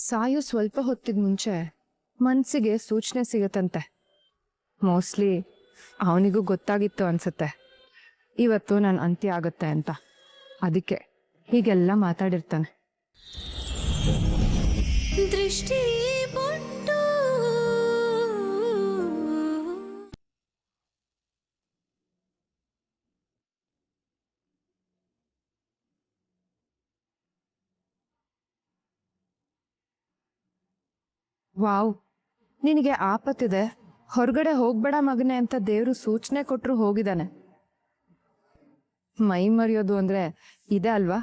ಸಾಯೋ ಸ್ವಲ್ಪ ಹೊತ್ತಿದ ಮುಂಚೆ ಮನ್ಸಿಗೆ ಸೂಚನೆ ಸಿಗತ್ತಂತೆ. ಮೋಸ್ಟ್ಲಿ ಅವನಿಗೂ ಗೊತ್ತಾಗಿತ್ತು ಅನ್ಸುತ್ತೆ ಇವತ್ತು ನನ್ನ ಅಂತ್ಯ ಆಗುತ್ತೆ ಅಂತ. ಅದಕ್ಕೆ ಹೀಗೆಲ್ಲ ಮಾತಾಡಿರ್ತಾನೆ. ದೃಷ್ಟಿ ಬೊಟ್ಟು ವಾವ್, ನಿನಗೆ ಆಪತ್ತಿದೆ, ಹೊರಗಡೆ ಹೋಗ್ಬೇಡ ಮಗನೆ ಅಂತ ದೇವ್ರು ಸೂಚನೆ ಕೊಟ್ಟರು ಹೋಗಿದ್ದಾನೆ. ಮೈ ಮರೆಯೋದು ಅಂದ್ರೆ ಇದೆ ಅಲ್ವಾ?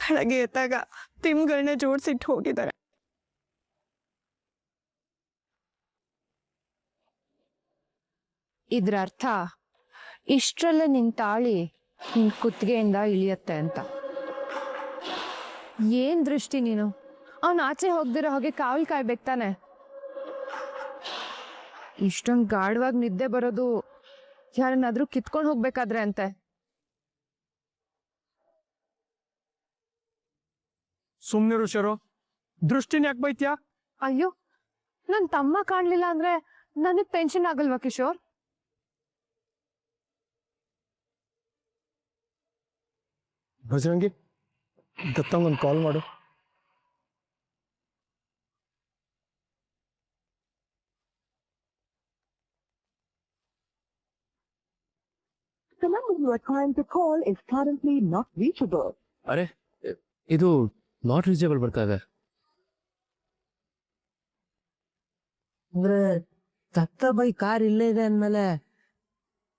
ಬೆಳಗ್ಗೆ ಎದ್ದಾಗ ತಿಮ್ಗಳನ್ನ ಜೋಡಿಸಿಟ್ಟು ಹೋಗಿದ್ದಾರೆ. ಇದ್ರ ಅರ್ಥ ಇಷ್ಟರಲ್ಲೇ ನಿನ್ ತಾಳಿ ನಿನ್ ಕುತ್ತಿಗೆಯಿಂದ ಇಳಿಯತ್ತೆ ಅಂತ. ಏನ್ ದೃಷ್ಟಿ ನೀನು, ಅವನ್ ಆಚೆ ಹೋಗ್ದಿರೋ ಹಾಗೆ ಕಾವಲ್ ಕಾಯ್ಬೇಕು ತಾನೆ. ಇಷ್ಟೊಂದು ಗಾಢವಾಗಿ ನಿದ್ದೆ ಬರೋದು ಯಾರನ್ನಾದ್ರೂ ಕಿತ್ಕೊಂಡು ಹೋಗ್ಬೇಕಾದ್ರೆ ಅಂತೆ. ಸುಮ್ನಿರು ಶರು, ದೃಷ್ಟಿನ ಯಾಕೆ ಬೈತ್ಯಾ? ಅಯ್ಯೋ, ನನ್ ತಮ್ಮ ಕಾಣ್ಲಿಲ್ಲ ಅಂದ್ರೆ ನನಗ್ ಟೆನ್ಷನ್ ಆಗಲ್ವಾ ಕಿಶೋರ್? ಭಜರಂಗಿ, ದತ್ತಂಗೊಂದು ಕಾಲ್ ಮಾಡು. The number you are trying to call is currently not reachable. ಅರೆ, ಇದು ನಾಟ್ ರೀಚೇಬಲ್ ಬರ್ತಾ ಇದೆ. ಅಂದ್ರೆ ದತ್ತ ಬೈ ಕಾರ್ ಇಲ್ಲೇ ಇದೆ ಅಂದ್ಮೇಲೆ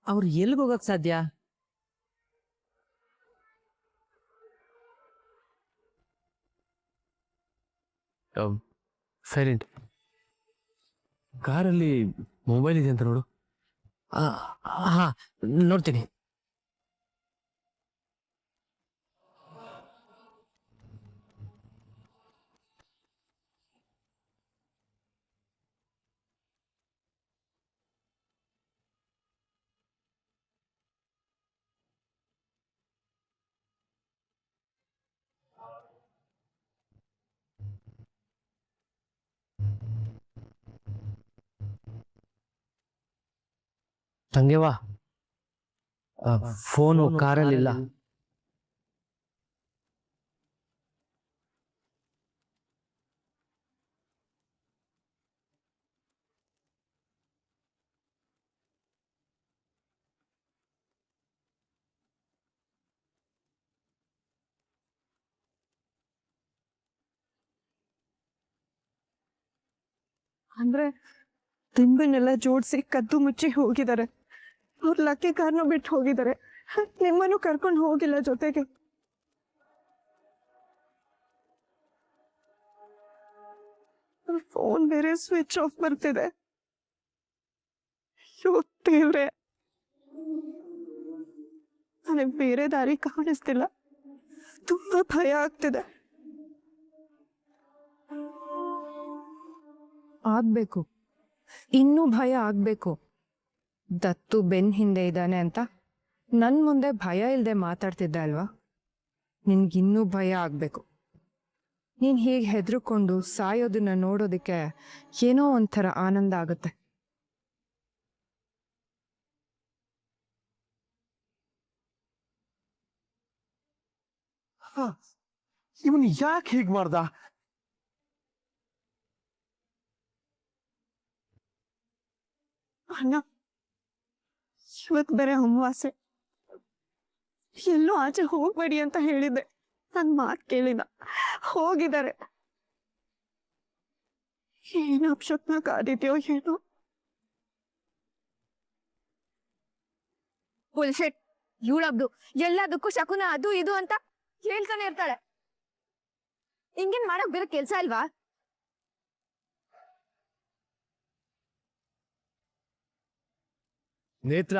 ಅವ್ರು ಎಲ್ಲಿಗೆ ಹೋಗಕ್ ಸಾಧ್ಯ? ಸೈಲೆಂಟ್. ಕಾರಲ್ಲಿ ಮೊಬೈಲ್ ಇದೆ ಅಂತ ನೋಡು. ಹಾ, ನೋಡ್ತೀನಿ. ತಂಗೆವಾ, ಫೋನು ಕಾರಲ್ಲಿಲ್ಲ. ಅಂದ್ರೆ ತಿಂಬನ್ನೆಲ್ಲ ಜೋಡಿಸಿ ಕದ್ದು ಮುಚ್ಚಿ ಹೋಗಿದ್ದಾರೆ. ಅವ್ರ ಲಕ್ಕಿ ಕಾರ್ನ ಬಿಟ್ಟು ಹೋಗಿದ್ದಾರೆ. ನಿಮ್ಮನ್ನು ಕರ್ಕೊಂಡು ಹೋಗಿಲ್ಲ ಜೊತೆಗೆ. ಫೋನ್ ಬೇರೆ ಸ್ವಿಚ್ ಆಫ್ ಬರ್ತಿದೆ. ದೇವ್ರೆ, ನನಗೆ ಬೇರೆ ದಾರಿ ಕಾಣಿಸ್ತಿಲ್ಲ. ತುಂಬಾ ಭಯ ಆಗ್ತಿದೆ. ಆಗ್ಬೇಕು, ಇನ್ನೂ ಭಯ ಆಗ್ಬೇಕು. ದತ್ತು ಬೆನ್ ಹಿಂದೆ ಇದ್ದಾನೆ ಅಂತ ನನ್ ಮುಂದೆ ಭಯ ಇಲ್ದೆ ಮಾತಾಡ್ತಿದ್ದ ಅಲ್ವಾ? ನಿನ್ಗಿನ್ನೂ ಭಯ ಆಗ್ಬೇಕು. ನೀನ್ ಹೀಗೆ ಹೆದರ್ಕೊಂಡು ಸಾಯೋದನ್ನ ನೋಡೋದಕ್ಕೆ ಏನೋ ಒಂಥರ ಆನಂದ ಆಗುತ್ತೆ. ಇವನು ಯಾಕೆ ಹೀಗ್ ಮಾಡ್ದ? ಅಣ್ಣ, ಇವತ್ ಬೇರೆ ಅಮಾವಾಸ್ಯೆ. ಎಲ್ಲೂ ಆಚೆ ಹೋಗ್ಬೇಡಿ ಅಂತ ಹೇಳಿದ್ದೆ. ನನ್ ಮಾತು ಕೇಳಿಲ್ಲ, ಹೋಗಿದ್ದಾರೆ. ಏನು ಅಪ್ಶಕ್ನ ಕಾದಿದ್ಯೋ ಏನೋ. ಬುಲ್ಶೆಟ್. ಇವಳಬ್ದು ಎಲ್ಲದಕ್ಕೂ ಶಕುನ ಅದು ಇದು ಅಂತ ಹೇಳ್ತಾನೆ ಇರ್ತಾಳೆ. ಹಿಂಗೇನ್ ಮಾಡಕ್ ಬೇರೆ ಕೆಲ್ಸ ಅಲ್ವಾ? ನೇತ್ರ,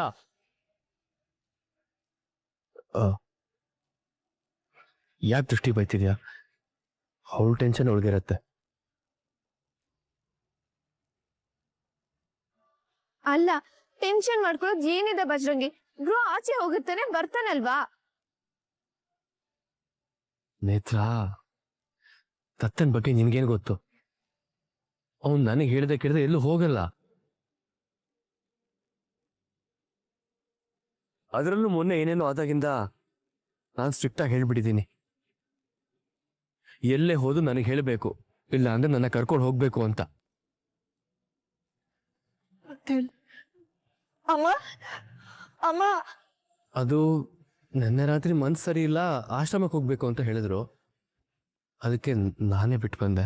ಯಾಕೆ ದೃಷ್ಟಿ ಬೈತಿದ್ಯಾ? ಅವಳು ಟೆನ್ಷನ್ ಒಳಗಿರತ್ತೆ. ಅಲ್ಲ, ಟೆನ್ಷನ್ ಮಾಡ್ಕೊಳ್ಳೋದು ಏನಿದೆ ಬಜ್ರಂಗಿ? ಬ್ರೋ ಆಚೆ ಹೋಗುತ್ತಾನೆ, ಬರ್ತಾನಲ್ವಾ? ನೇತ್ರ, ದತ್ತನ ಬಗ್ಗೆ ನಿನ್ಗೇನು ಗೊತ್ತು? ಅವನು ನನಗೆ ಹೇಳ್ದೆ ಕೇಳಿದ್ರೆ ಎಲ್ಲೂ ಹೋಗಲ್ಲ. ಅದರಲ್ಲೂ ಮೊನ್ನೆ ಏನೇನೋ ಆದಾಗಿಂದ ನಾನು ಸ್ಟ್ರಿಕ್ಟಾಗಿ ಹೇಳ್ಬಿಟ್ಟಿದ್ದೀನಿ. ಎಲ್ಲೇ ಹೋದು ನನಗೆ ಹೇಳಬೇಕು, ಇಲ್ಲ ಅಂದ್ರೆ ನನ್ನ ಕರ್ಕೊಂಡು ಹೋಗ್ಬೇಕು ಅಂತ. ಅಮ್ಮ ಅಮ್ಮ ಅದು ನಿನ್ನೆ ರಾತ್ರಿ ಮನ್ಸು ಸರಿ ಇಲ್ಲ, ಆಶ್ರಮಕ್ಕೆ ಹೋಗ್ಬೇಕು ಅಂತ ಹೇಳಿದ್ರು. ಅದಕ್ಕೆ ನಾನೇ ಬಿಟ್ಟು ಬಂದೆ.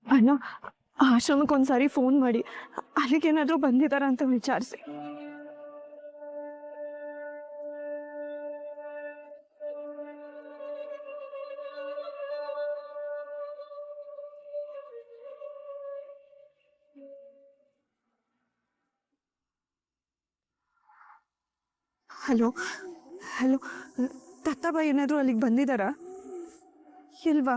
ಅಣ್ಣ, ಆಶ್ರಮಕ್ಕೆ ಒಂದ್ಸಾರಿ ಫೋನ್ ಮಾಡಿ ಅಲ್ಲಿಗೇನಾದ್ರೂ ಬಂದಿದಾರ ಅಂತ ವಿಚಾರಿಸಿ. ಹಲೋ ಹಲೋ, ದತ್ತಾಬಾಯಿ ಏನಾದ್ರು ಅಲ್ಲಿಗೆ ಬಂದಿದಾರಾ ಇಲ್ವಾ?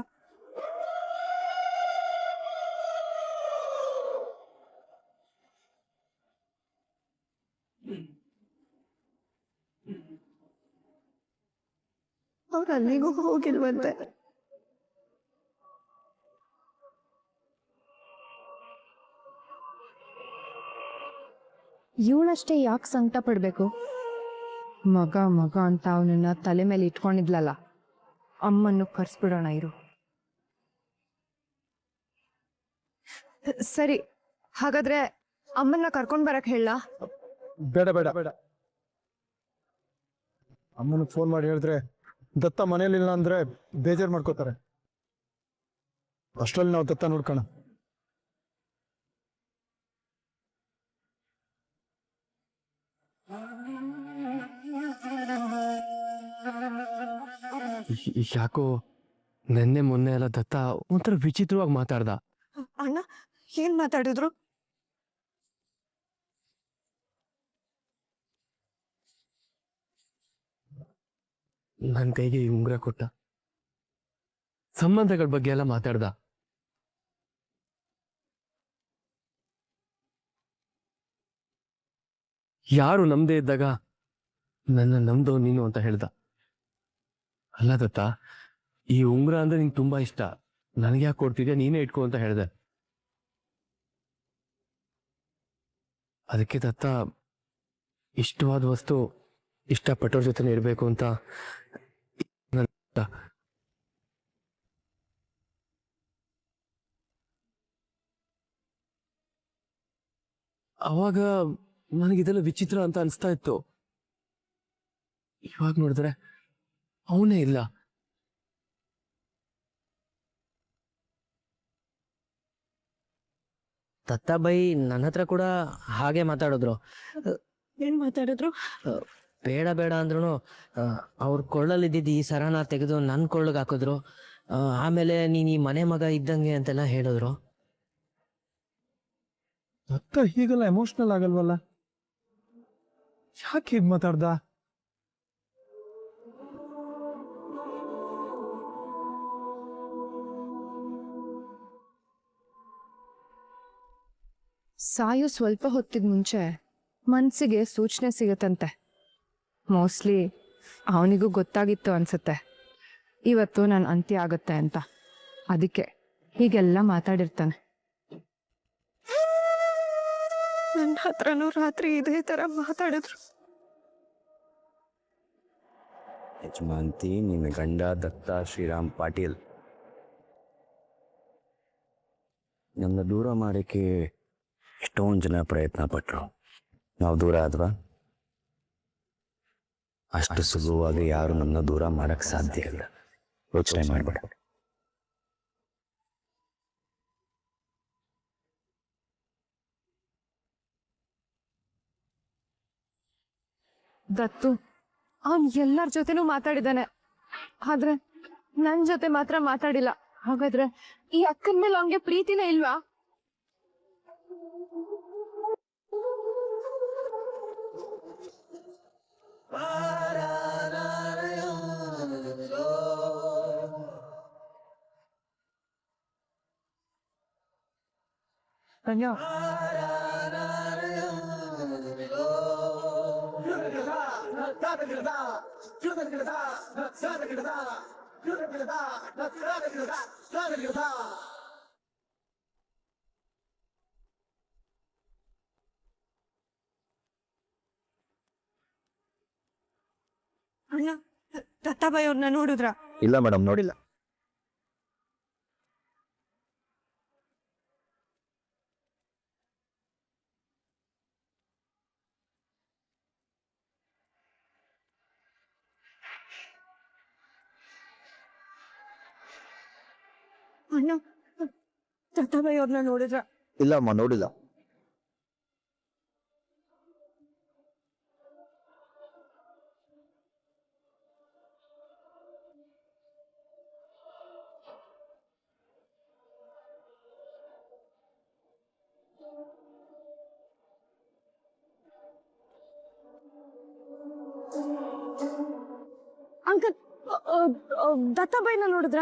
ಅವ್ರು ಅಲ್ಲಿಗೂ ಹೋಗಿಲ್ವಂತೆ. ಇವಳಷ್ಟೇ ಯಾಕೆ ಸಂಕಟ ಪಡ್ಬೇಕು? ಮಗ ಮಗ ಅಂತ ಅವನನ್ನ ತಲೆ ಮೇಲೆ ಇಟ್ಕೊಂಡಿದ್ಲಲ್ಲ, ಅಮ್ಮನ್ನು ಕರ್ಸ್ಬಿಡೋಣ ಇರು. ಸರಿ, ಹಾಗಾದ್ರೆ ಅಮ್ಮನ್ನ ಕರ್ಕೊಂಡ್ ಬರಕ್ ಹೇಳ. ಬೇಡ ಬೇಡ ಬೇಡ. ಅಮ್ಮನಿಗೆ ಫೋನ್ ಮಾಡಿ ಹೇಳಿದ್ರೆ ದತ್ತ ಮನೇಲಿಲ್ಲ ಅಂದ್ರೆ ಬೇಜಾರು ಮಾಡ್ಕೋತಾರೆ. ಅಷ್ಟರಲ್ಲಿ ನಾವು ದತ್ತ ನೋಡ್ಕೋಣ. ಯಾಕೋ ನೆನ್ನೆ ಮೊನ್ನೆ ಎಲ್ಲ ದತ್ತ ಒಂಥರ ವಿಚಿತ್ರವಾಗಿ ಮಾತಾಡ್ದ. ಅಣ್ಣ, ಏನ್ ಮಾತಾಡಿದ್ರು? ನನ್ನ ಕೈಗೆ ಈ ಉಂಗುರ ಕೊಟ್ಟ. ಸಂಬಂಧಗಳ ಬಗ್ಗೆ ಎಲ್ಲ ಮಾತಾಡ್ದ. ಯಾರು ನಮ್ದೇ ಇದ್ದಾಗ ನನ್ನ ನಮ್ದೋ ನೀನು ಅಂತ ಹೇಳ್ದ. ಅಲ್ಲ ದತ್ತ, ಈ ಉಂಗುರ ಅಂದ್ರೆ ನಿಂಗೆ ತುಂಬಾ ಇಷ್ಟ, ನನಗೆ ಯಾಕೆ ಕೊಡ್ತಿದ್ಯಾ, ನೀನೇ ಇಟ್ಕೋ ಅಂತ ಹೇಳ್ದೆ. ಅದಕ್ಕೆ ದತ್ತ ಇಷ್ಟವಾದ ವಸ್ತು ಇಷ್ಟಪಟ್ಟವ್ರ ಜೊತೆ ಇರಬೇಕು ಅಂತ. ಅವಾಗ ನನಗಿದೆಲ್ಲ ವಿಚಿತ್ರ ಅಂತ ಅನಿಸ್ತಾ ಇತ್ತು. ಇವಾಗ ನೋಡಿದ್ರೆ ಅವನೇ ಇಲ್ಲ. ದತ್ತಾಬಾಯಿ ನನ್ನ ಹತ್ರ ಕೂಡ ಹಾಗೆ ಮಾತಾಡಿದ್ರು. ಏನ್ ಮಾತಾಡಿದ್ರು? ಬೇಡ ಬೇಡ ಅಂದ್ರೂ ಅವ್ರ ಕೊಳ್ಳಲ್ಲಿದ್ದಿದ್ದು ಈ ಸರನ ತೆಗೆದು ನನ್ನ ಕೊಳ್ಳಗೆ ಹಾಕಿದ್ರು. ಆಮೇಲೆ ನೀನ್ ಈ ಮನೆ ಮಗ ಇದ್ದಂಗೆ ಅಂತೆಲ್ಲ ಹೇಳಿದ್ರು. ದತ್ತ ಹೀಗೆಲ್ಲ ಎಮೋಷನಲ್ ಆಗಲ್ವಲ್ಲ, ಯಾಕೆ ಹೀಗೆ ಮಾತಾಡ್ದ? ಸಾಯೋ ಸ್ವಲ್ಪ ಹೊತ್ತಿಗೆ ಮುಂಚೆ ಮನ್ಸಿಗೆ ಸೂಚನೆ ಸಿಗುತ್ತಂತೆ. ಮೋಸ್ಟ್ಲಿ ಅವನಿಗೂ ಗೊತ್ತಾಗಿತ್ತು ಅನ್ಸುತ್ತೆ ಇವತ್ತು ನನ್ನ ಅಂತ್ಯ ಆಗುತ್ತೆ ಅಂತ. ಅದಕ್ಕೆ ಹೀಗೆಲ್ಲ ಮಾತಾಡಿರ್ತಾನೆ. ನನ್ನ ಹತ್ರನೂ ರಾತ್ರಿ ಇದೇ ತರ ಮಾತಾಡಿದ್ರು. ಯಜಮಾಂತಿ, ನಿನ್ನ ಗಂಡ ದತ್ತ ಶ್ರೀರಾಮ್ ಪಾಟೀಲ್ ನನ್ನ ದೂರ ಮಾಡೋಕ್ಕೆ ಎಷ್ಟೊಂದು ಜನ ಪ್ರಯತ್ನ ಪಟ್ಟರು. ನಾವು ದೂರ ಆದ್ವಾ? ಅಷ್ಟು ಸುಲಭವಾಗಿ ಯಾರು ನಮ್ಮನ್ನ ದೂರ ಮಾಡಕ್ ಸಾಧ್ಯ ಇಲ್ಲ. ಯೋಚನೆ ಮಾಡಬೇಡ. ದತ್ತು ಅವನ್ ಎಲ್ಲರ ಜೊತೆನೂ ಮಾತಾಡಿದಾನೆ, ಆದ್ರೆ ನನ್ ಜೊತೆ ಮಾತ್ರ ಮಾತಾಡಿಲ್ಲ. ಹಾಗಾದ್ರೆ ಈ ಅಕ್ಕನ ಮೇಲೆ ಅವನ್ಗೆ ಪ್ರೀತಿನೇ ಇಲ್ವಾ? ಧನ್ಯ ಅಣ್ಣ ದತ್ತಾಬಾಯಿ ಅವ್ರನ್ನ ನೋಡಿದ್ರ? ಇಲ್ಲ ಮೇಡಮ್, ನೋಡಿಲ್ಲ. ಅಣ್ಣ ದತ್ತಾಬಾಯಿ ಅವ್ರನ್ನ ನೋಡಿದ್ರ? ಇಲ್ಲ ಅಮ್ಮ, ನೋಡಿಲ್ಲ. ಅಂಕಲ್ ದತ್ತಾಬಾಯಿನ ನೋಡಿದ್ರ?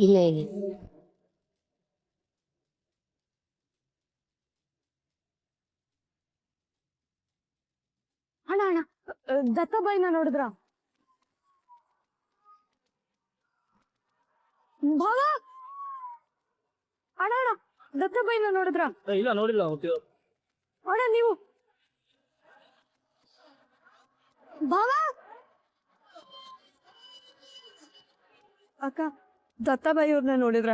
ಇಲ್ಲ ಇಲ್ಲ. ಅಣ್ಣ ಅಣ್ಣ ದತ್ತಾಬಾಯಿನ ನೋಡಿದ್ರ? ಭಾವ ಅಣ್ಣ ಅಣ್ಣ ದತ್ತಾಬಾಯಿನ ನೋಡಿದ್ರ? ಇಲ್ಲ ನೋಡಿಲ್ಲ. ಅಣ್ಣ ನೀವು ಭಾವ ಅಕ್ಕ ದತ್ತಾಬಾಯಿ ಅವ್ರನ್ನ ನೋಡಿದ್ರ?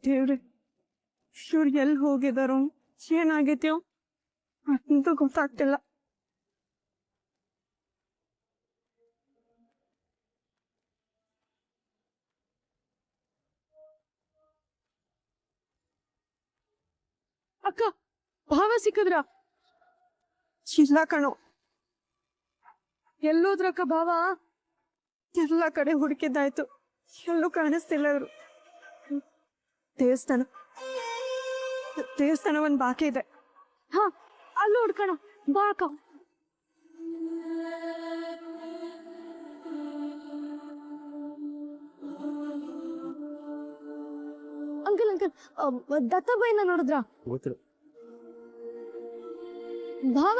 ದೇವ್ರೆ, ಇವ್ರು ಎಲ್ಲಿ ಹೋಗಿದಾರೋ, ಏನಾಗೈತ್ಯೋ ಅಂತೂ ಗೊತ್ತಾಗ್ತಿಲ್ಲ. ಅಕ್ಕ ಭಾವ ಸಿಕ್ಕಿದ್ರ? ಇಲ್ಲ ಕಣೋ, ಎಲ್ಲೋದ್ರಕ್ಕ ಭಾವ? ಎಲ್ಲ ಕಡೆ ಹುಡುಕಿದ್ದಾಯ್ತು, ಎಲ್ಲೂ ಕಾಣಿಸ್ತಿಲ್ಲ ಇವರು. ದೇವಸ್ಥಾನ ಒಂದ್ ಬಾಕಿ ಇದೆ. ಹಾ ಅಲ್ಲೂ ಹುಡ್ಕಣ ಬಾ ಅಕ್ಕ. ಅಂಕಲ್ ಅಂಕಲ್ ದತ್ತಾಬಾಯಿನ ನೋಡಿದ್ರ? ಗೊತ್ತಿಲ್ಲ. ಭಾವ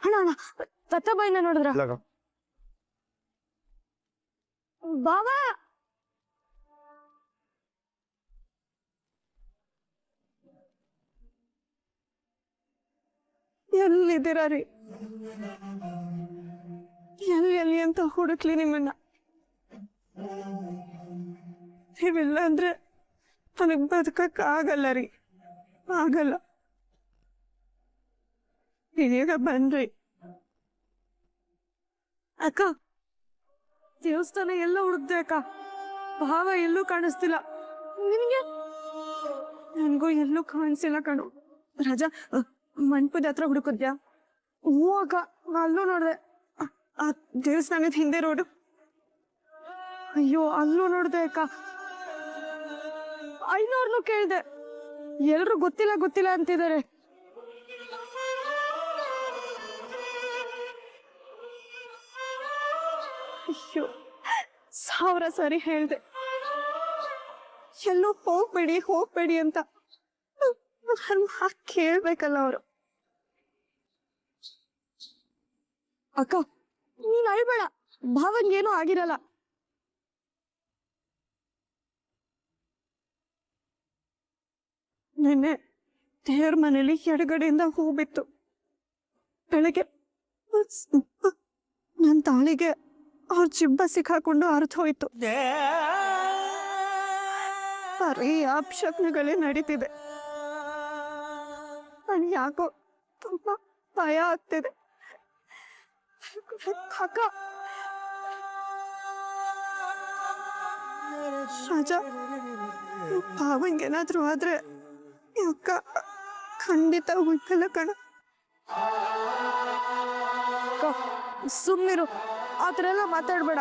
ಅಣ್ಣ ಅಣ್ಣ ದತ್ತಾಬಾಯಿನ ನೋಡಿದ್ರ? ಭಾವ ಎಲ್ಲಿದ್ದೀರಾ ರೀ? ಎಲ್ಲಿ ಅಂತ ಹುಡುಕ್ಲಿ ನಿಮ್ಮನ್ನ? ನೀವಿಲ್ಲ ಅಂದ್ರೆ ನನಗ್ ಬದುಕಕ್ ಆಗಲ್ಲ ರೀ, ಆಗಲ್ಲ. ಈಗ ಬನ್ರಿ. ಅಕ್ಕ ದೇವಸ್ಥಾನ ಎಲ್ಲ ಹುಡುಕ್ದೆ ಅಕ್ಕ, ಭಾವ ಎಲ್ಲೂ ಕಾಣಿಸ್ತಿಲ್ಲ. ನಿನಗೆ? ನನ್ಗೂ ಎಲ್ಲೂ ಕಾಣಿಸಿಲ್ಲ ಕಣು. ರಾಜಾ ಮಂಟಪದ ಹತ್ರ ಹುಡುಕಿದ್ಯಾ? ಹ್ಞೂ ಅಕ್ಕ ಅಲ್ಲೂ ನೋಡ್ದೆ. ಆ ದೇವಸ್ಥಾನದ ಹಿಂದೆ ರೋಡು. ಅಯ್ಯೋ ಅಲ್ಲೂ ನೋಡ್ದೆ ಅಕ್ಕ. ಐನೋರ್ನು ಕೇಳ್ದೆ, ಎಲ್ರು ಗೊತ್ತಿಲ್ಲ ಗೊತ್ತಿಲ್ಲ ಅಂತಿದ್ದಾರೆ. ಅಯ್ಯೋ 1000 ಸರಿ ಹೇಳ್ದೆ ಎಲ್ಲೂ ಹೋಗ್ಬೇಡಿ ಅಂತ. ಕೇಳ್ಬೇಕಲ್ಲ ಅವರು. ಅಕ್ಕ ನೀನ್ ಅಳ್ಬೇಡ, ಭಾವಂಗೇನೂ ಆಗಿರಲ್ಲ. ನಿನ್ನೆ ದೇವ್ರ ಮನೇಲಿ ಎಡಗಡೆಯಿಂದ ಹೂ ಬಿತ್ತು. ಬೆಳಗ್ಗೆ ನನ್ನ ತಾಳಿಗೆ ಅವ್ರ ಜಿಬ್ಬ ಸಿಕ್ಕಾಕೊಂಡು ಅರ್ಥ ಹೋಯ್ತು. ಬರೀ ಅಪಶಕ್ನಗಳೇ ನಡೀತಿದೆ. ನನ್ ಯಾಕೋ ತುಂಬಾ ಭಯ ಆಗ್ತಿದೆ. ಅಕ್ಕ ರಾಜ ಭಾವಂಗೇನಾದ್ರೂ ಆದ್ರೆ ಈ ಅಕ್ಕ ಖಂಡಿತ ಹುಟ್ಟಲ್ಲ ಕಣ. ಸುಮ್ಮನಿರು, ಆ ಥರ ಎಲ್ಲ ಮಾತಾಡ್ಬೇಡ.